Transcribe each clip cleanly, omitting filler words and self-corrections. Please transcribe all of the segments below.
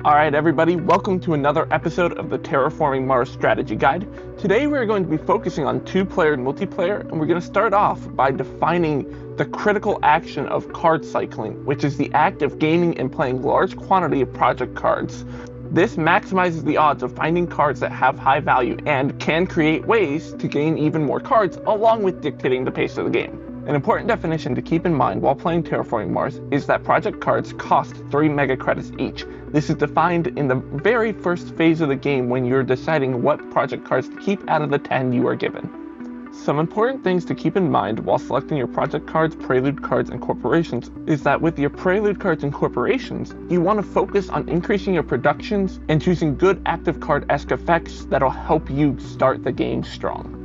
Alright everybody, welcome to another episode of the Terraforming Mars strategy guide. Today we're going to be focusing on two-player multiplayer, and we're going to start off by defining the critical action of card cycling, which is the act of gaining and playing large quantity of project cards. This maximizes the odds of finding cards that have high value and can create ways to gain even more cards, along with dictating the pace of the game. An important definition to keep in mind while playing Terraforming Mars is that project cards cost 3 mega credits each. This is defined in the very first phase of the game when you're deciding what project cards to keep out of the 10 you are given. Some important things to keep in mind while selecting your project cards, prelude cards, and corporations is that with your prelude cards and corporations, you want to focus on increasing your productions and choosing good active card-esque effects that'll help you start the game strong.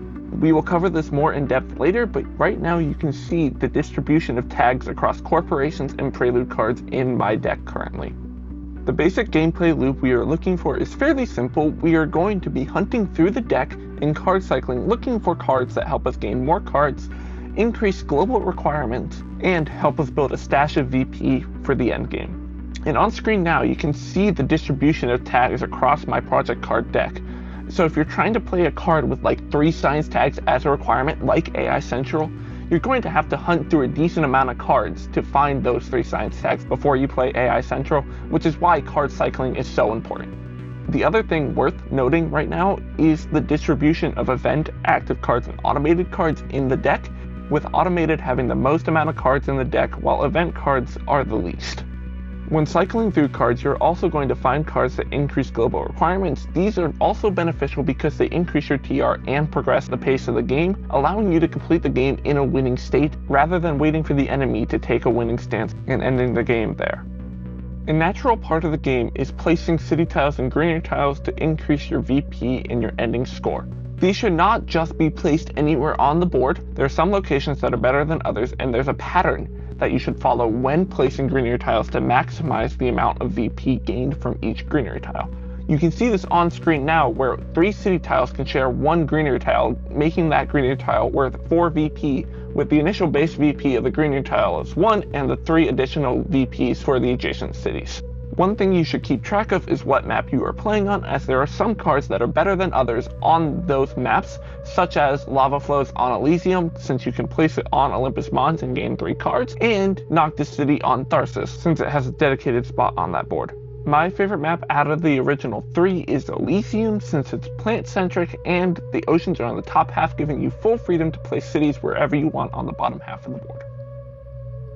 We will cover this more in depth later, but right now you can see the distribution of tags across corporations and prelude cards in my deck currently. The basic gameplay loop we are looking for is fairly simple. We are going to be hunting through the deck and card cycling, looking for cards that help us gain more cards, increase global requirements, and help us build a stash of VP for the end game. And on screen now you can see the distribution of tags across my project card deck. So if you're trying to play a card with like 3 science tags as a requirement, like AI Central, you're going to have to hunt through a decent amount of cards to find those 3 science tags before you play AI Central, which is why card cycling is so important. The other thing worth noting right now is the distribution of event, active cards, and automated cards in the deck, with automated having the most amount of cards in the deck while event cards are the least. When cycling through cards, you're also going to find cards that increase global requirements. These are also beneficial because they increase your TR and progress the pace of the game, allowing you to complete the game in a winning state rather than waiting for the enemy to take a winning stance and ending the game there. A natural part of the game is placing city tiles and greenery tiles to increase your VP and your ending score. These should not just be placed anywhere on the board. There are some locations that are better than others, and there's a pattern that you should follow when placing greenery tiles to maximize the amount of VP gained from each greenery tile. You can see this on screen now where 3 city tiles can share 1 greenery tile, making that greenery tile worth 4 VP, with the initial base VP of the greenery tile as 1 and the 3 additional VPs for the adjacent cities. One thing you should keep track of is what map you are playing on, as there are some cards that are better than others on those maps, such as Lava Flows on Elysium, since you can place it on Olympus Mons and gain 3 cards, and Noctis City on Tharsis, since it has a dedicated spot on that board. My favorite map out of the original 3 is Elysium, since it's plant-centric and the oceans are on the top half, giving you full freedom to place cities wherever you want on the bottom half of the board.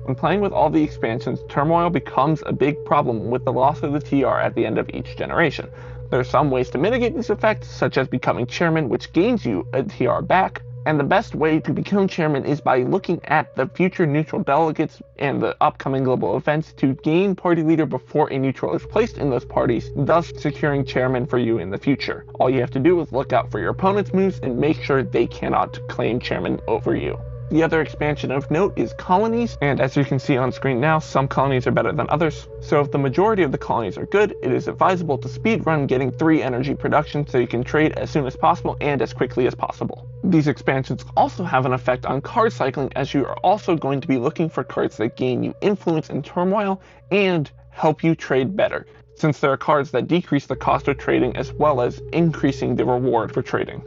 When playing with all the expansions, turmoil becomes a big problem with the loss of the TR at the end of each generation. There are some ways to mitigate these effects, such as becoming chairman, which gains you a TR back, and the best way to become chairman is by looking at the future neutral delegates and the upcoming global events to gain party leader before a neutral is placed in those parties, thus securing chairman for you in the future. All you have to do is look out for your opponent's moves and make sure they cannot claim chairman over you. The other expansion of note is colonies, and as you can see on screen now, some colonies are better than others. So if the majority of the colonies are good, it is advisable to speedrun getting 3 energy production so you can trade as soon as possible and as quickly as possible. These expansions also have an effect on card cycling, as you are also going to be looking for cards that gain you influence and turmoil and help you trade better, since there are cards that decrease the cost of trading as well as increasing the reward for trading.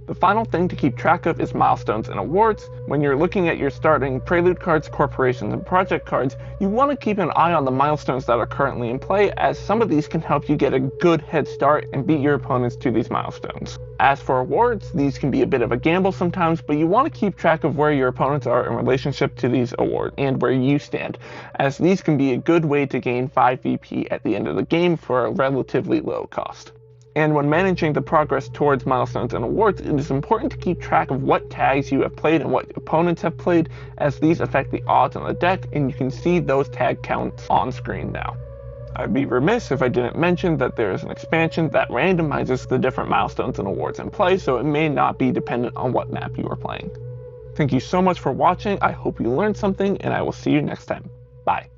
The final thing to keep track of is milestones and awards. When you're looking at your starting prelude cards, corporations, and project cards, you want to keep an eye on the milestones that are currently in play, as some of these can help you get a good head start and beat your opponents to these milestones. As for awards, these can be a bit of a gamble sometimes, but you want to keep track of where your opponents are in relationship to these awards and where you stand, as these can be a good way to gain 5 VP at the end of the game for a relatively low cost. And when managing the progress towards milestones and awards, it is important to keep track of what tags you have played and what opponents have played, as these affect the odds on the deck, and you can see those tag counts on screen now. I'd be remiss if I didn't mention that there is an expansion that randomizes the different milestones and awards in play, so it may not be dependent on what map you are playing. Thank you so much for watching. I hope you learned something, and I will see you next time. Bye.